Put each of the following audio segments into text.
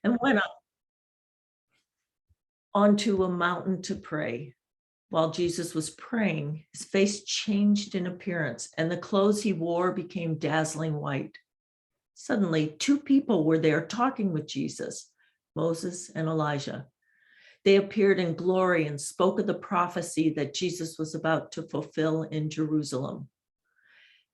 and went up onto a mountain to pray. While Jesus was praying, his face changed in appearance, and the clothes he wore became dazzling white. Suddenly, two people were there talking with Jesus, Moses and Elijah. They appeared in glory and spoke of the prophecy that Jesus was about to fulfill in Jerusalem.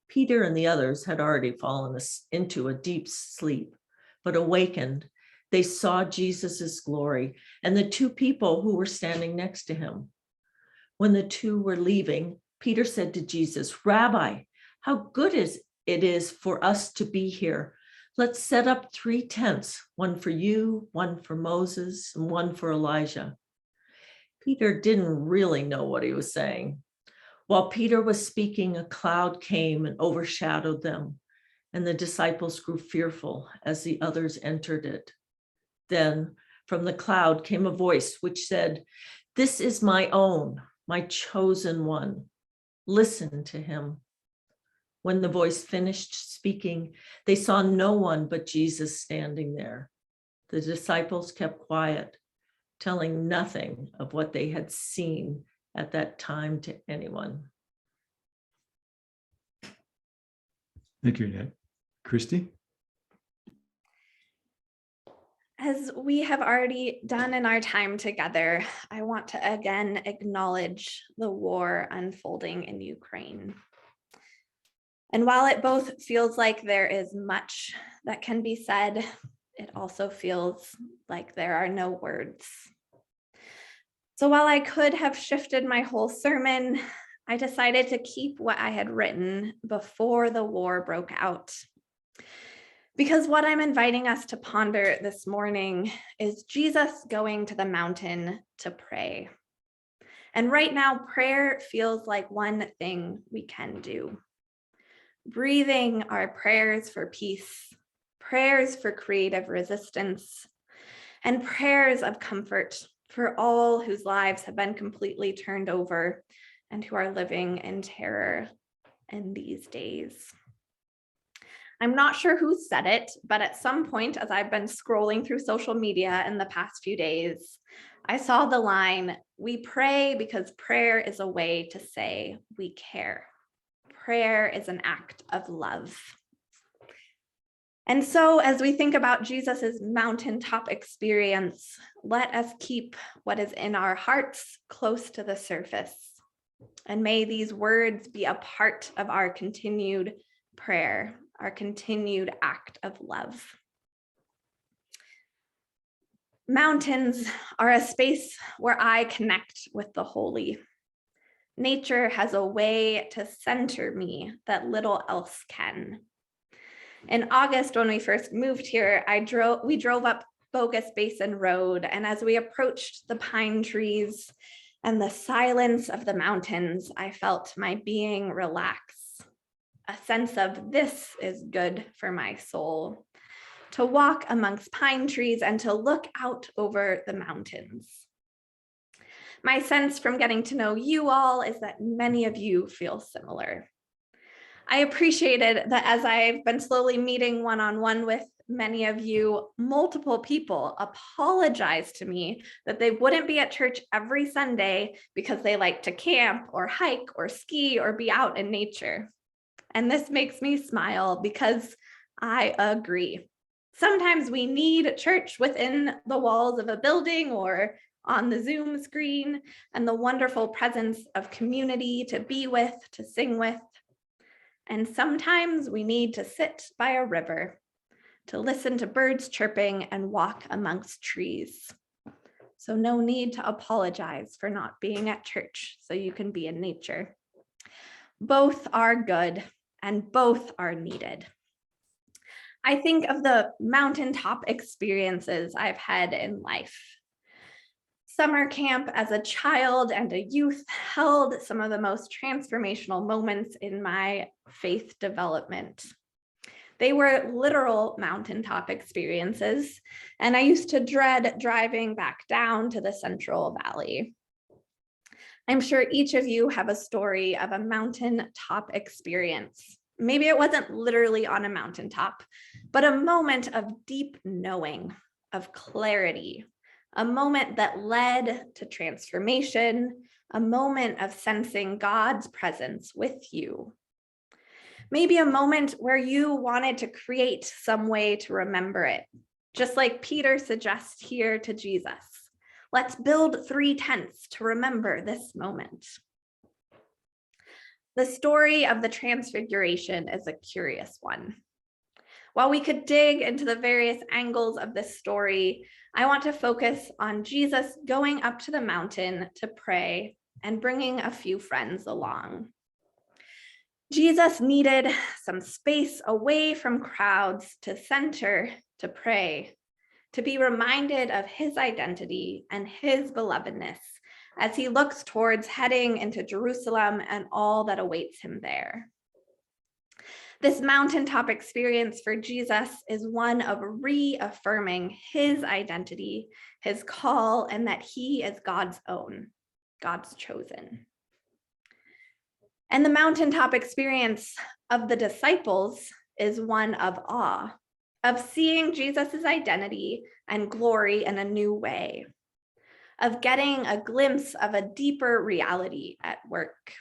Peter and the others had already fallen into a deep sleep, but awakened, they saw Jesus' glory and the two people who were standing next to him. When the two were leaving, Peter said to Jesus, "Rabbi, how good it is for us to be here. Let's set up 3 tents, one for you, one for Moses, and one for Elijah." Peter didn't really know what he was saying. While Peter was speaking, a cloud came and overshadowed them, and the disciples grew fearful as the others entered it. Then from the cloud came a voice which said, "This is my own, my chosen one. Listen to him." When the voice finished speaking, they saw no one but Jesus standing there. The disciples kept quiet, telling nothing of what they had seen at that time to anyone. Thank you, Annette. Christy? As we have already done in our time together, I want to again acknowledge the war unfolding in Ukraine. And while it both feels like there is much that can be said, it also feels like there are no words. So while I could have shifted my whole sermon, I decided to keep what I had written before the war broke out. Because what I'm inviting us to ponder this morning is Jesus going to the mountain to pray. And right now, prayer feels like one thing we can do. Breathing our prayers for peace, prayers for creative resistance, and prayers of comfort for all whose lives have been completely turned over and who are living in terror in these days. I'm not sure who said it, but at some point, as I've been scrolling through social media in the past few days, I saw the line, "We pray because prayer is a way to say we care. Prayer is an act of love." And so as we think about Jesus's mountaintop experience, let us keep what is in our hearts close to the surface. And may these words be a part of our continued prayer, our continued act of love. Mountains are a space where I connect with the holy. Nature has a way to center me that little else can. In August, when we first moved here, we drove up Bogus Basin Road, and as we approached the pine trees and the silence of the mountains, I felt my being relax. A sense of this is good for my soul. To walk amongst pine trees and to look out over the mountains. My sense from getting to know you all is that many of you feel similar. I appreciated that as I've been slowly meeting one-on-one with many of you, multiple people apologized to me that they wouldn't be at church every Sunday because they like to camp or hike or ski or be out in nature. And this makes me smile because I agree. Sometimes we need church within the walls of a building or on the Zoom screen and the wonderful presence of community to be with, to sing with. And sometimes we need to sit by a river, to listen to birds chirping and walk amongst trees. So no need to apologize for not being at church so you can be in nature. Both are good and both are needed. I think of the mountaintop experiences I've had in life. Summer camp as a child and a youth held some of the most transformational moments in my faith development. They were literal mountaintop experiences, and I used to dread driving back down to the Central Valley. I'm sure each of you have a story of a mountaintop experience. Maybe it wasn't literally on a mountaintop, but a moment of deep knowing, of clarity, a moment that led to transformation, a moment of sensing God's presence with you. Maybe a moment where you wanted to create some way to remember it, just like Peter suggests here to Jesus. Let's build 3 tents to remember this moment. The story of the Transfiguration is a curious one. While we could dig into the various angles of this story, I want to focus on Jesus going up to the mountain to pray and bringing a few friends along. Jesus needed some space away from crowds to center, to pray, to be reminded of his identity and his belovedness as he looks towards heading into Jerusalem and all that awaits him there. This mountaintop experience for Jesus is one of reaffirming his identity, his call, and that he is God's own, God's chosen. And the mountaintop experience of the disciples is one of awe, of seeing Jesus's identity and glory in a new way, of getting a glimpse of a deeper reality at work,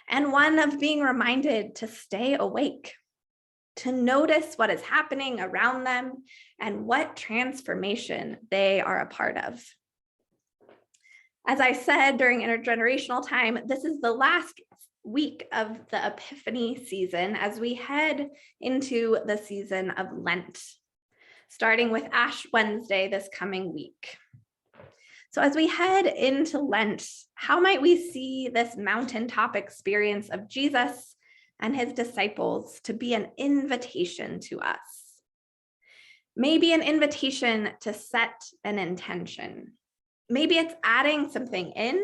and one of being reminded to stay awake, to notice what is happening around them and what transformation they are a part of. As I said during intergenerational time, this is the last week of the Epiphany season as we head into the season of Lent, starting with Ash Wednesday this coming week. So as we head into Lent, how might we see this mountaintop experience of Jesus and his disciples to be an invitation to us? Maybe an invitation to set an intention. Maybe it's adding something in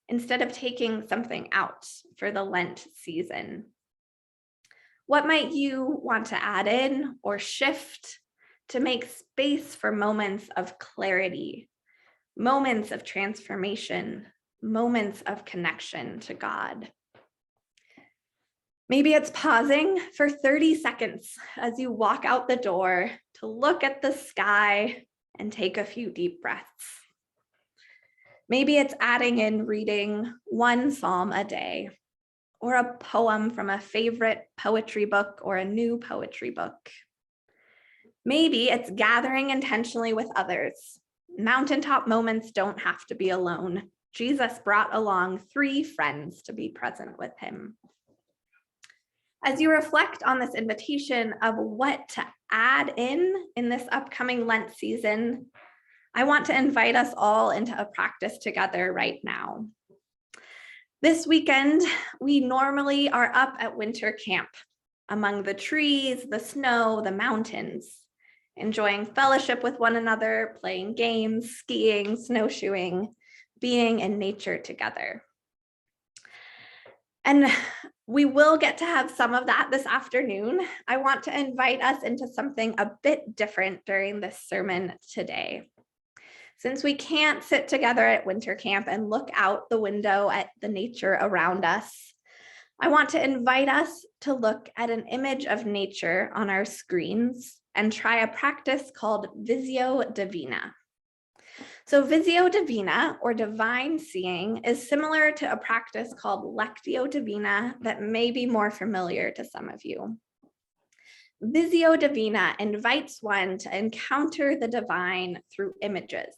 instead of taking something out for the Lent season. What might you want to add in or shift to make space for moments of clarity, moments of transformation, moments of connection to God? Maybe it's pausing for 30 seconds as you walk out the door to look at the sky and take a few deep breaths. Maybe it's adding in reading 1 psalm a day, or a poem from a favorite poetry book or a new poetry book. Maybe it's gathering intentionally with others. Mountaintop moments don't have to be alone. Jesus brought along 3 friends to be present with him. As you reflect on this invitation of what to add in this upcoming Lent season, I want to invite us all into a practice together right now. This weekend, we normally are up at winter camp among the trees, the snow, the mountains, enjoying fellowship with one another, playing games, skiing, snowshoeing, being in nature together. And we will get to have some of that this afternoon. I want to invite us into something a bit different during this sermon today. Since we can't sit together at winter camp and look out the window at the nature around us, I want to invite us to look at an image of nature on our screens and try a practice called Visio Divina. So Visio Divina, or divine seeing, is similar to a practice called Lectio Divina that may be more familiar to some of you. Visio Divina invites one to encounter the divine through images.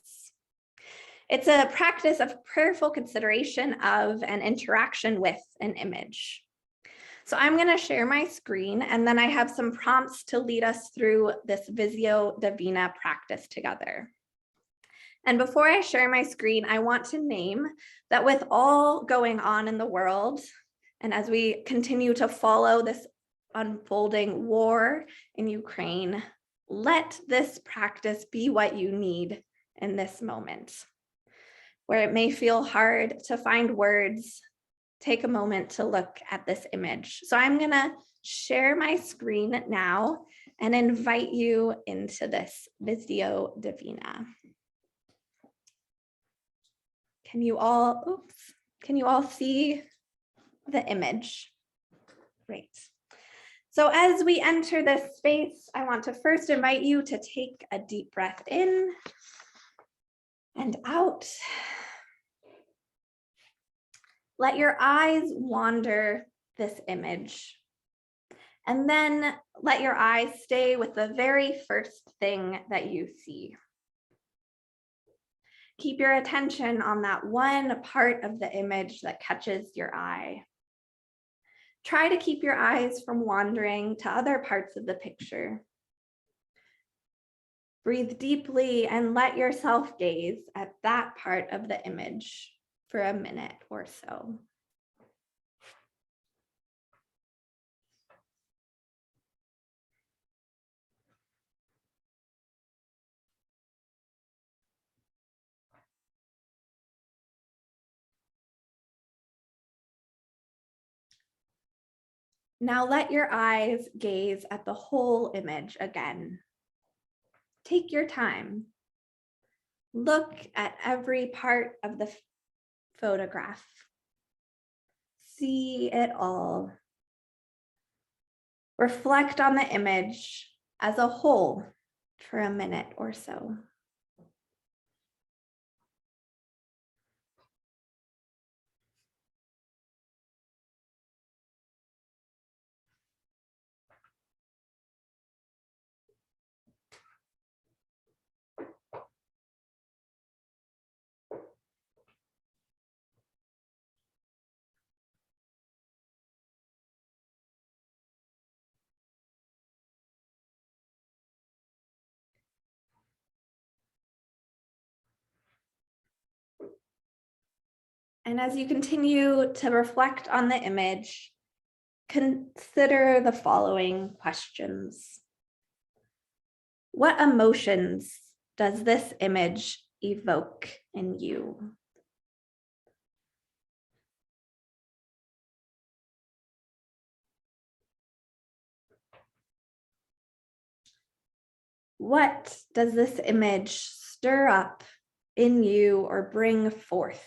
It's a practice of prayerful consideration of and interaction with an image. So I'm going to share my screen, and then I have some prompts to lead us through this Visio Divina practice together. And before I share my screen, I want to name that with all going on in the world, and as we continue to follow this unfolding war in Ukraine, let this practice be what you need in this moment. Where it may feel hard to find words, take a moment to look at this image. So I'm going to share my screen now and invite you into this Visio Divina. Can you all see the image? Great. So as we enter this space, I want to first invite you to take a deep breath in and out. Let your eyes wander this image. And then let your eyes stay with the very first thing that you see. Keep your attention on that one part of the image that catches your eye. Try to keep your eyes from wandering to other parts of the picture. Breathe deeply and let yourself gaze at that part of the image for a minute or so. Now let your eyes gaze at the whole image again. Take your time. Look at every part of the photograph. See it all. Reflect on the image as a whole for a minute or so. And as you continue to reflect on the image, consider the following questions. What emotions does this image evoke in you? What does this image stir up in you or bring forth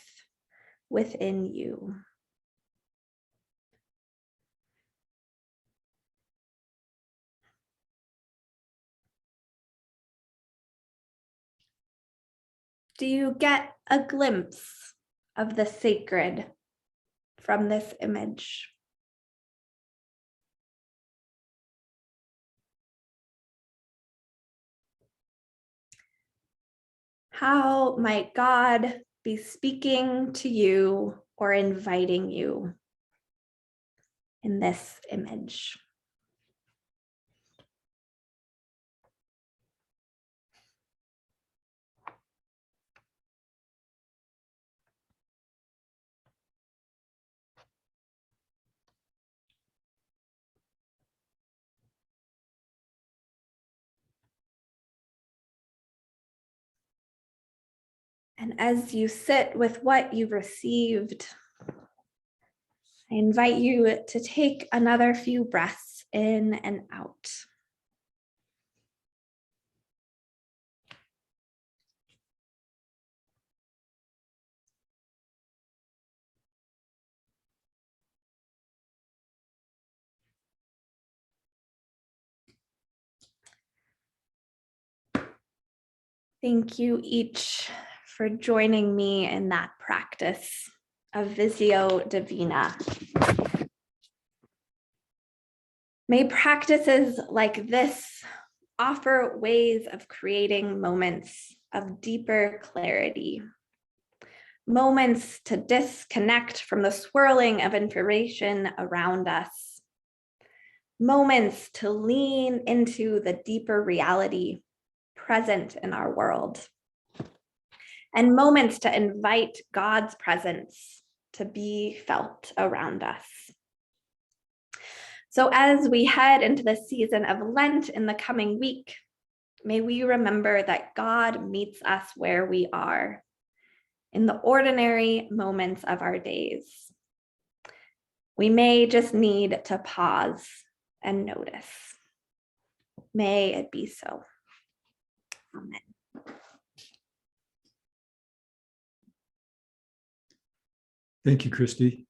within you? Do you get a glimpse of the sacred from this image? How might God be speaking to you or inviting you in this image? And as you sit with what you've received, I invite you to take another few breaths in and out. Thank you each for joining me in that practice of Visio Divina. May practices like this offer ways of creating moments of deeper clarity, moments to disconnect from the swirling of information around us, moments to lean into the deeper reality present in our world, and moments to invite God's presence to be felt around us. So as we head into the season of Lent in the coming week, may we remember that God meets us where we are, in the ordinary moments of our days. We may just need to pause and notice. May it be so. Amen. Thank you, Christy.